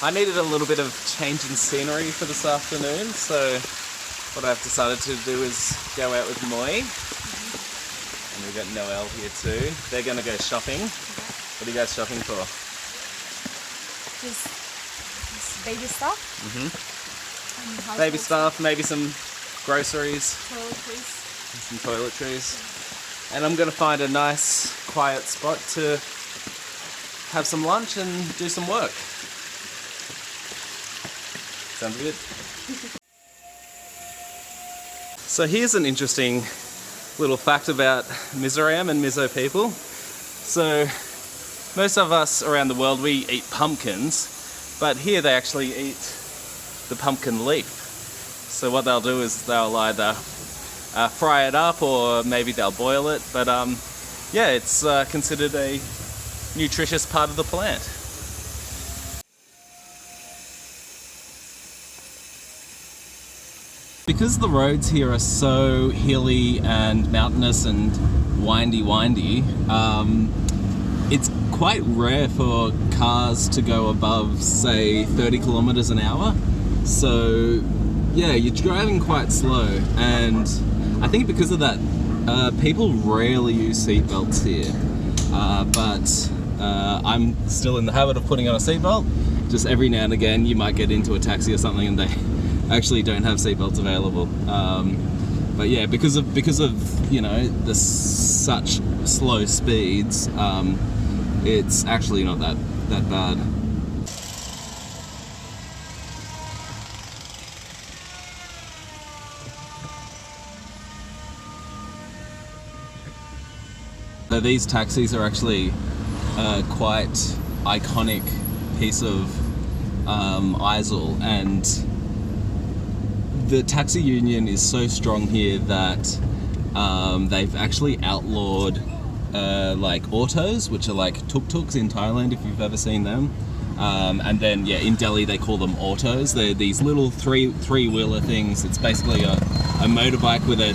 I needed a little bit of change in scenery for this afternoon, so what I've decided to do is go out with Moi. And we've got Noelle here too. They're going to go shopping. What are you guys shopping for? Just baby stuff. Baby stuff, maybe some groceries. Toiletries. Some toiletries. And I'm going to find a nice, quiet spot to have some lunch and do some work. Sounds good. So here's an interesting little fact about Mizoram and Mizo people. So most of us around the world, we eat pumpkins, but here they actually eat the pumpkin leaf. So what they'll do is they'll either fry it up or maybe they'll boil it, but yeah, it's considered a nutritious part of the plant. Because the roads here are so hilly and mountainous and windy, it's quite rare for cars to go above, say, 30 kilometers an hour. So yeah, you're driving quite slow, and I think because of that, people rarely use seatbelts here. But I'm still in the habit of putting on a seatbelt. Just every now and again you might get into a taxi or something and they actually don't have seatbelts available. But yeah, because of you know the such slow speeds, it's actually not that bad. So these taxis are actually quite iconic piece of Aizawl, and the taxi union is so strong here that they've actually outlawed like autos, which are like tuk-tuks in Thailand, if you've ever seen them. And then yeah, in Delhi they call them autos. They're these little three-wheeler things. It's basically a motorbike with a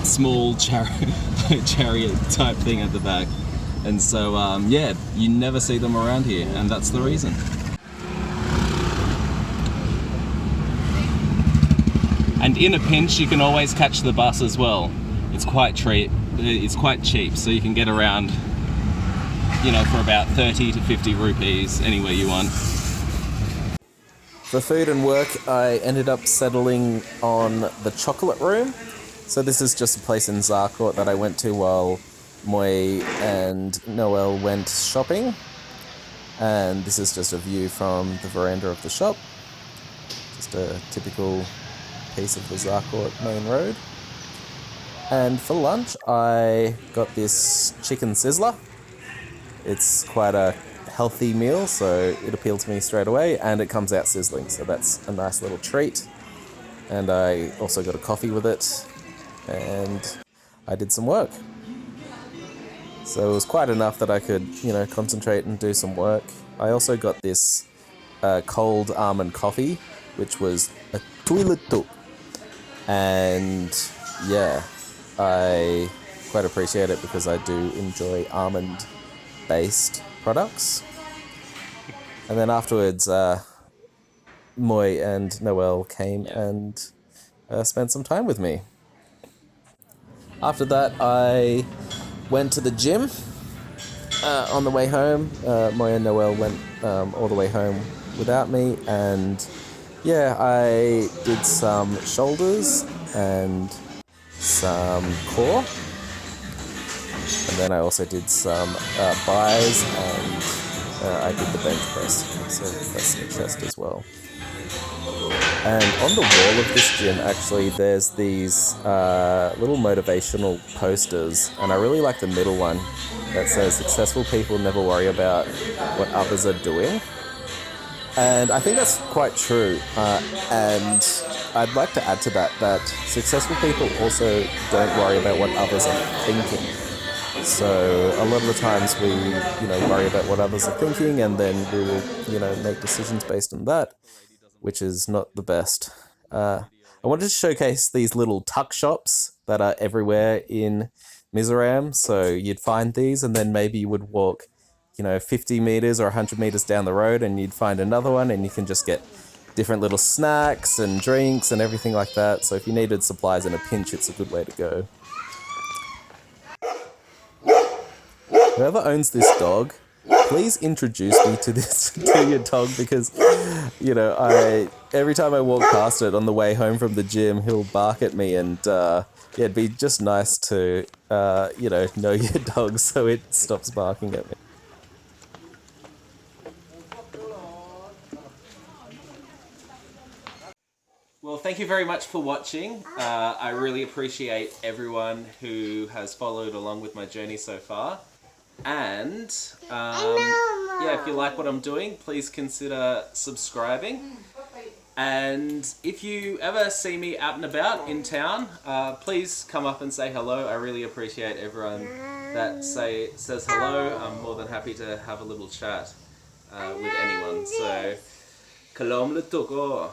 small chariot type thing at the back. And so yeah, you never see them around here, and that's the reason. And in a pinch, you can always catch the bus as well. It's quite cheap, so you can get around, you know, for about 30 to 50 rupees anywhere you want. For food and work, I ended up settling on the Chocolate Room. So this is just a place in Aizawl that I went to while Moi and Noelle went shopping. And this is just a view from the veranda of the shop. Just a typical piece of the Aizawl main road. And for lunch, I got this chicken sizzler. It's quite a healthy meal, so it appealed to me straight away, and it comes out sizzling, so that's a nice little treat. And I also got a coffee with it, and I did some work. So it was quite enough that I could, you know, concentrate and do some work. I also got this cold almond coffee, which was a toilet tuk. And yeah, I quite appreciate it because I do enjoy almond-based products. And then afterwards, Moi and Noelle came and spent some time with me. After that, I went to the gym on the way home. Moi and Noelle went all the way home without me, and yeah, I did some shoulders and some core, and then I also did some buys, and I did the bench press, so that's the chest as well. And on the wall of this gym, actually, there's these little motivational posters, and I really like the middle one that says, "Successful people never worry about what others are doing." And I think that's quite true. And I'd like to add to that successful people also don't worry about what others are thinking. So a lot of the times we, you know, worry about what others are thinking, and then we will, you know, make decisions based on that, which is not the best. I wanted to showcase these little tuck shops that are everywhere in Mizoram. So you'd find these, and then maybe you would walk 50 meters or 100 meters down the road, and you'd find another one, and you can just get different little snacks and drinks and everything like that. So if you needed supplies in a pinch, it's a good way to go. Whoever owns this dog, please introduce me to your dog, because, every time I walk past it on the way home from the gym, he'll bark at me, and it'd be just nice to, know your dog so it stops barking at me. Well, thank you very much for watching. I really appreciate everyone who has followed along with my journey so far. And, if you like what I'm doing, please consider subscribing. And if you ever see me out and about in town, please come up and say hello. I really appreciate everyone that says hello. I'm more than happy to have a little chat with anyone. So, Kalom le toko.